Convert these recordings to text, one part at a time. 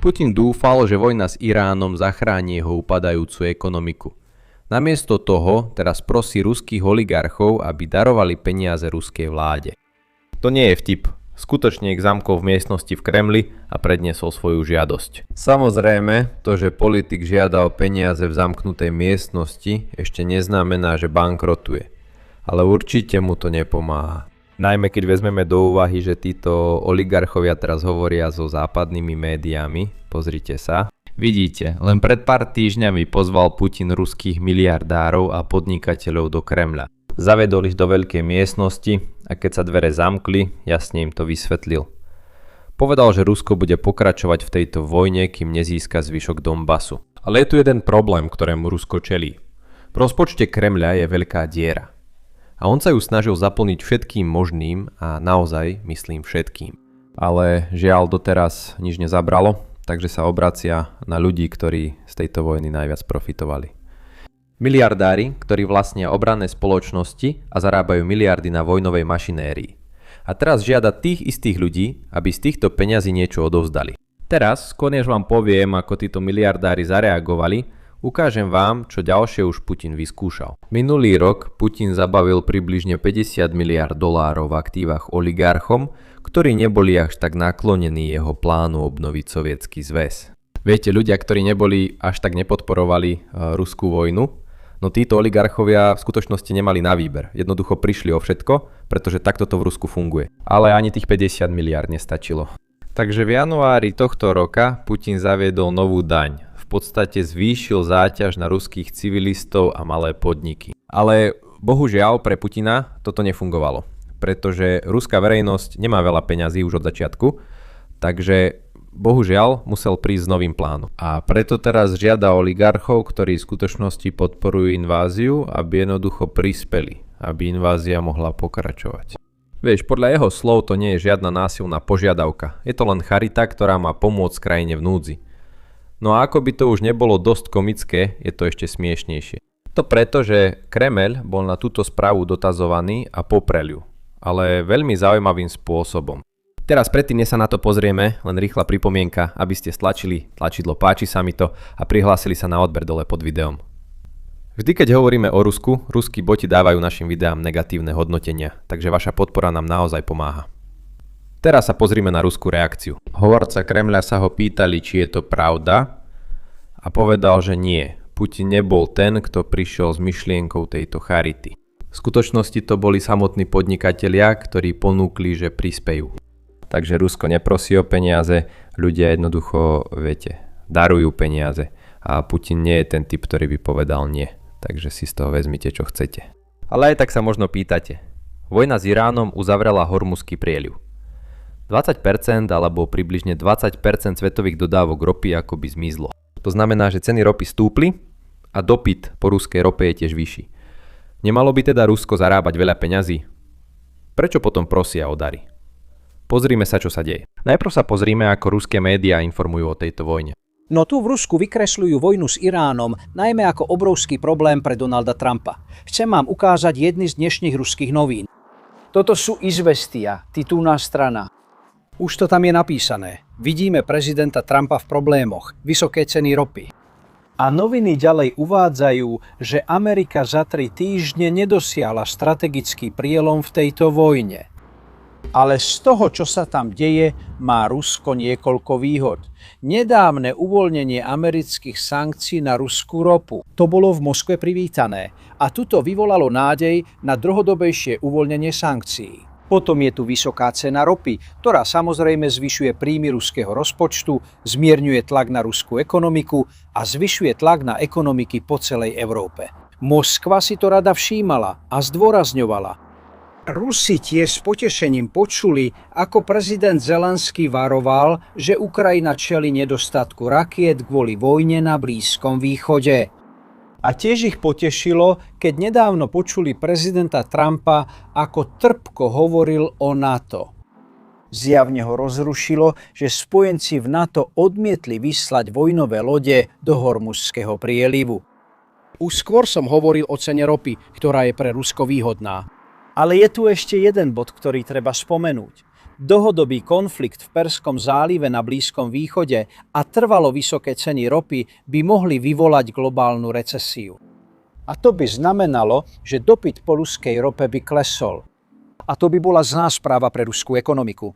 Putin dúfal, že vojna s Iránom zachráni jeho upadajúcu ekonomiku. Namiesto toho teraz prosí ruských oligarchov, aby darovali peniaze ruskej vláde. To nie je vtip. Skutočne ich zamkol v miestnosti v Kremli a predniesol svoju žiadosť. Samozrejme, to, že politik žiada o peniaze v zamknutej miestnosti, ešte neznamená, že bankrotuje. Ale určite mu to nepomáha. Najmä keď vezmeme do úvahy, že títo oligarchovia teraz hovoria so západnými médiami. Pozrite sa. Vidíte, len pred pár týždňami pozval Putin ruských miliardárov a podnikateľov do Kremľa. Zavedol ich do veľkej miestnosti a keď sa dvere zamkli, jasne im to vysvetlil. Povedal, že Rusko bude pokračovať v tejto vojne, kým nezíska zvyšok Donbasu. Ale je tu jeden problém, ktorému Rusko čelí. V rozpočte Kremľa je veľká diera. A on sa ju snažil zaplniť všetkým možným a naozaj myslím všetkým. Ale žiaľ doteraz nič nezabralo, takže sa obracia na ľudí, ktorí z tejto vojny najviac profitovali. Miliardári, ktorí vlastnia obranné spoločnosti a zarábajú miliardy na vojnovej mašinérii. A teraz žiada tých istých ľudí, aby z týchto peňazí niečo odovzdali. Teraz, než vám poviem, ako títo miliardári zareagovali, ukážem vám, čo ďalšie už Putin vyskúšal. Minulý rok Putin zabavil približne 50 miliard dolárov v aktívach oligarchom, ktorí neboli až tak naklonení jeho plánu obnoviť Sovietsky zväz. Viete, ľudia, ktorí neboli až tak nepodporovali ruskú vojnu, no títo oligarchovia v skutočnosti nemali na výber. Jednoducho prišli o všetko, pretože takto to v Rusku funguje. Ale ani tých 50 miliárd nestačilo. Takže v januári tohto roka Putin zaviedol novú daň. V podstate zvýšil záťaž na ruských civilistov a malé podniky. Ale bohužiaľ pre Putina toto nefungovalo. Pretože ruská verejnosť nemá veľa peňazí už od začiatku, takže bohužiaľ musel prísť s novým plánom. A preto teraz žiada oligarchov, ktorí v skutočnosti podporujú inváziu, aby jednoducho prispeli, aby invázia mohla pokračovať. Vieš, podľa jeho slov to nie je žiadna násilná požiadavka. Je to len charita, ktorá má pomôcť krajine v núdzi. No a ako by to už nebolo dosť komické, je to ešte smiešnejšie. To preto, že Kremeľ bol na túto správu dotazovaný a poprel ju. Ale veľmi zaujímavým spôsobom. Teraz predtým, než sa na to pozrieme, len rýchla pripomienka, aby ste stlačili tlačidlo páči sa mi to a prihlásili sa na odber dole pod videom. Vždy, keď hovoríme o Rusku, ruskí boti dávajú našim videám negatívne hodnotenia, takže vaša podpora nám naozaj pomáha. Teraz sa pozrime na ruskú reakciu. Hovorca Kremľa sa ho pýtali, či je to pravda a povedal, že nie. Putin nebol ten, kto prišiel s myšlienkou tejto charity. V skutočnosti to boli samotní podnikatelia, ktorí ponúkli, že prispejú. Takže Rusko neprosí o peniaze, ľudia jednoducho, viete, darujú peniaze a Putin nie je ten typ, ktorý by povedal nie. Takže si z toho vezmite, čo chcete. Ale aj tak sa možno pýtate. Vojna s Iránom uzavrela Hormuzský prieliv. 20% alebo približne 20% svetových dodávok ropy akoby zmizlo. To znamená, že ceny ropy stúpli a dopyt po ruskej rope je tiež vyšší. Nemalo by teda Rusko zarábať veľa peňazí? Prečo potom prosia o dary? Pozrime sa, čo sa deje. Najprv sa pozrime, ako ruské médiá informujú o tejto vojne. No tu v Rusku vykresľujú vojnu s Iránom najmä ako obrovský problém pre Donalda Trumpa. Chcem vám ukázať jedny z dnešných ruských novín. Toto sú Izvestia, titulná strana. Už to tam je napísané. Vidíme prezidenta Trumpa v problémoch, vysoké ceny ropy. A noviny ďalej uvádzajú, že Amerika za 3 týždne nedosiahla strategický prielom v tejto vojne. Ale z toho, čo sa tam deje, má Rusko niekoľko výhod. Nedávne uvoľnenie amerických sankcií na ruskú ropu. To bolo v Moskve privítané a tuto vyvolalo nádej na dlhodobejšie uvoľnenie sankcií. Potom je tu vysoká cena ropy, ktorá samozrejme zvyšuje príjmy ruského rozpočtu, zmierňuje tlak na ruskú ekonomiku a zvyšuje tlak na ekonomiky po celej Európe. Moskva si to rada všímala a zdôrazňovala. Rusi tiež s potešením počuli, ako prezident Zelenský varoval, že Ukrajina čelí nedostatku rakiet kvôli vojne na Blízkom východe. A tiež ich potešilo, keď nedávno počuli prezidenta Trumpa, ako trpko hovoril o NATO. Zjavne ho rozrušilo, že spojenci v NATO odmietli vyslať vojnové lode do Hormuzského prielivu. Už skôr som hovoril o cene ropy, ktorá je pre Rusko výhodná. Ale je tu ešte jeden bod, ktorý treba spomenúť. Dlhodobý konflikt v Perskom zálive na Blízkom východe a trvalo vysoké ceny ropy by mohli vyvolať globálnu recesiu. A to by znamenalo, že dopyt po ruskej rope by klesol. A to by bola zlá správa pre ruskú ekonomiku.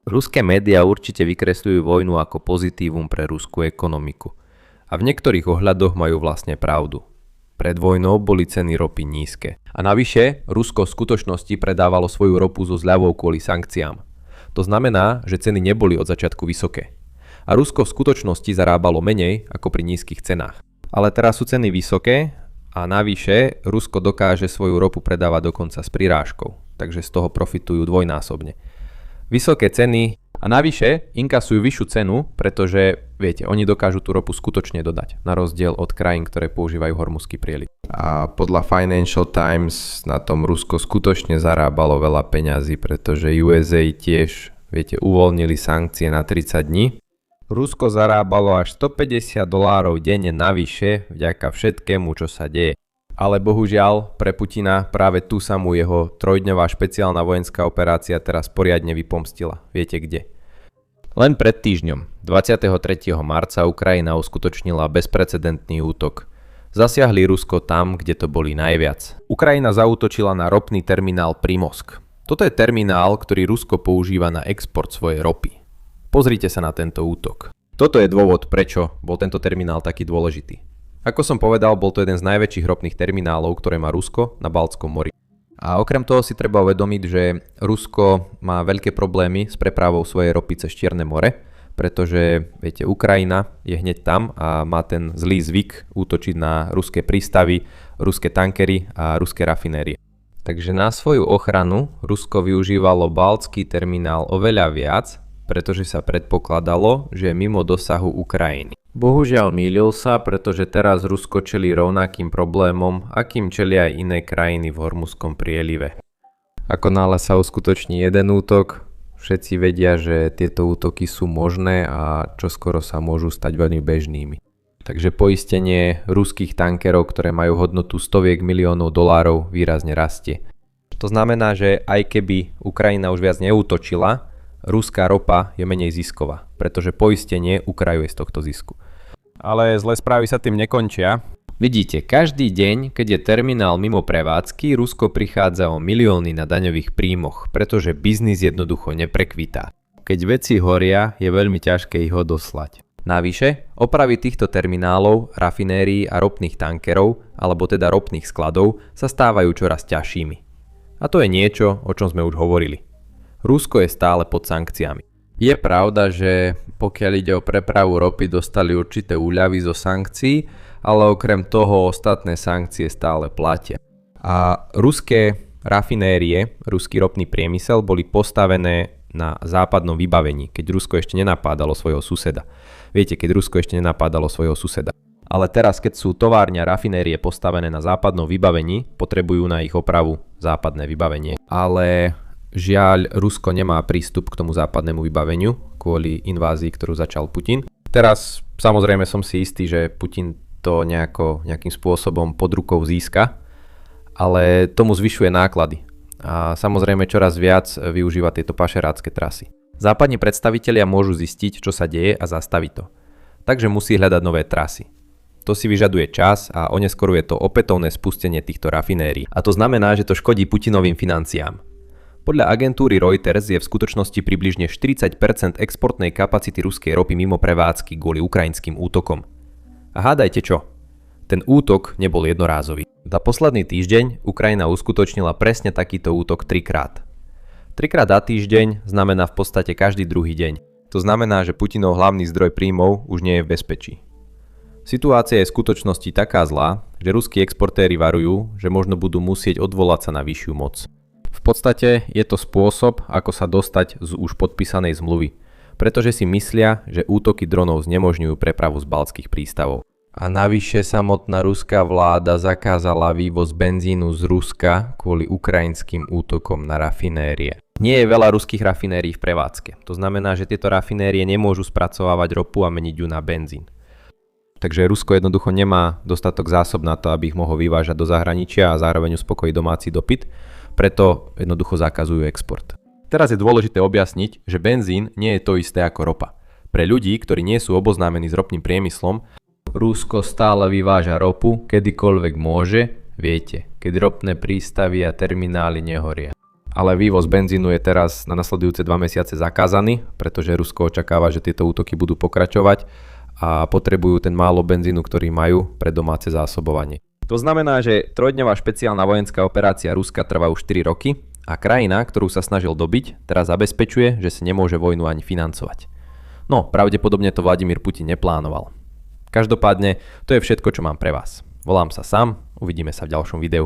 Ruské médiá určite vykresľujú vojnu ako pozitívum pre ruskú ekonomiku. A v niektorých ohľadoch majú vlastne pravdu. Pred vojnou boli ceny ropy nízke. A navyše, Rusko v skutočnosti predávalo svoju ropu so zľavou kvôli sankciám. To znamená, že ceny neboli od začiatku vysoké. A Rusko v skutočnosti zarábalo menej ako pri nízkych cenách. Ale teraz sú ceny vysoké a navyše Rusko dokáže svoju ropu predávať dokonca s prirážkou. Takže z toho profitujú dvojnásobne. Vysoké ceny a navyše inkasujú vyššiu cenu, pretože, viete, oni dokážu tú ropu skutočne dodať, na rozdiel od krajín, ktoré používajú Hormuzský prieliv. A podľa Financial Times na tom Rusko skutočne zarábalo veľa peňazí, pretože USA tiež, viete, uvoľnili sankcie na 30 dní. Rusko zarábalo až $150 denne navyše vďaka všetkému, čo sa deje. Ale bohužiaľ pre Putina práve tu sa mu jeho trojdňová špeciálna vojenská operácia teraz poriadne vypomstila. Viete kde? Len pred týždňom, 23. marca, Ukrajina uskutočnila bezprecedentný útok. Zasiahli Rusko tam, kde to boli najviac. Ukrajina zaútočila na ropný terminál Primorsk. Toto je terminál, ktorý Rusko používa na export svojej ropy. Pozrite sa na tento útok. Toto je dôvod, prečo bol tento terminál taký dôležitý. Ako som povedal, bol to jeden z najväčších ropných terminálov, ktoré má Rusko na Baltskom mori. A okrem toho si treba uvedomiť, že Rusko má veľké problémy s prepravou svojej ropy cez Čierne more, pretože, viete, Ukrajina je hneď tam a má ten zlý zvyk útočiť na ruské prístavy, ruské tankery a ruské rafinérie. Takže na svoju ochranu Rusko využívalo Baltský terminál oveľa viac, pretože sa predpokladalo, že je mimo dosahu Ukrajiny. Bohužiaľ mýlil sa, pretože teraz Rusko čelí rovnakým problémom, akým čelia aj iné krajiny v Hormuzskom prielive. Ako náhle sa uskutoční jeden útok, všetci vedia, že tieto útoky sú možné a čoskoro sa môžu stať veľmi bežnými. Takže poistenie ruských tankerov, ktoré majú hodnotu stoviek miliónov dolárov, výrazne rastie. To znamená, že aj keby Ukrajina už viac neútočila, ruská ropa je menej zisková, pretože poistenie ukrajuje z tohto zisku. Ale zlé správy sa tým nekončia. Vidíte, každý deň, keď je terminál mimo prevádzky, Rusko prichádza o milióny na daňových príjmoch, pretože biznis jednoducho neprekvitá. Keď veci horia, je veľmi ťažké ich odoslať. Navyše, opravy týchto terminálov, rafinérií a ropných tankerov, alebo teda ropných skladov, sa stávajú čoraz ťažšími. A to je niečo, o čom sme už hovorili. Rusko je stále pod sankciami. Je pravda, že pokiaľ ide o prepravu ropy, dostali určité úľavy zo sankcií, ale okrem toho ostatné sankcie stále platia. A ruské rafinérie, ruský ropný priemysel boli postavené na západnom vybavení, keď Rusko ešte nenapádalo svojho suseda. Viete, keď Rusko ešte nenapádalo svojho suseda. Ale teraz, keď sú továrne a rafinérie postavené na západnom vybavení, potrebujú na ich opravu západné vybavenie. Ale žiaľ, Rusko nemá prístup k tomu západnému vybaveniu kvôli invázii, ktorú začal Putin. Teraz samozrejme som si istý, že Putin to nejakým spôsobom pod rukou získa, ale tomu zvyšuje náklady. A samozrejme čoraz viac využíva tieto pašerácke trasy. Západní predstavitelia môžu zistiť, čo sa deje a zastaviť to. Takže musí hľadať nové trasy. To si vyžaduje čas a oneskoruje to opätovné spustenie týchto rafinérií. A to znamená, že to škodí Putinovým financiám. Podľa agentúry Reuters je v skutočnosti približne 40% exportnej kapacity ruskej ropy mimo prevádzky kvôli ukrajinským útokom. A hádajte čo? Ten útok nebol jednorázový. Za posledný týždeň Ukrajina uskutočnila presne takýto útok 3-krát. 3-krát za týždeň znamená v podstate každý druhý deň. To znamená, že Putinov hlavný zdroj príjmov už nie je v bezpečí. Situácia je v skutočnosti taká zlá, že ruskí exportéri varujú, že možno budú musieť odvolať sa na vyššiu moc. V podstate je to spôsob, ako sa dostať z už podpísanej zmluvy, pretože si myslia, že útoky dronov znemožňujú prepravu z baltských prístavov. A navyše samotná ruská vláda zakázala vývoz benzínu z Ruska kvôli ukrajinským útokom na rafinérie. Nie je veľa ruských rafinérií v prevádzke, to znamená, že tieto rafinérie nemôžu spracovávať ropu a meniť ju na benzín. Takže Rusko jednoducho nemá dostatok zásob na to, aby ich mohol vyvážať do zahraničia a zároveň uspokojiť domáci dopyt, preto jednoducho zakazujú export. Teraz je dôležité objasniť, že benzín nie je to isté ako ropa. Pre ľudí, ktorí nie sú oboznámení s ropným priemyslom, Rusko stále vyváža ropu, kedykoľvek môže, viete, keď ropné prístavy a terminály nehoria. Ale vývoz benzínu je teraz na nasledujúce 2 mesiace zakázaný, pretože Rusko očakáva, že tieto útoky budú pokračovať a potrebujú ten málo benzínu, ktorý majú pre domáce zásobovanie. To znamená, že trojdňová špeciálna vojenská operácia Ruska trvá už 4 roky a krajina, ktorú sa snažil dobiť, teraz zabezpečuje, že si nemôže vojnu ani financovať. No, pravdepodobne to Vladimír Putin neplánoval. Každopádne, to je všetko, čo mám pre vás. Volám sa Sam, uvidíme sa v ďalšom videu.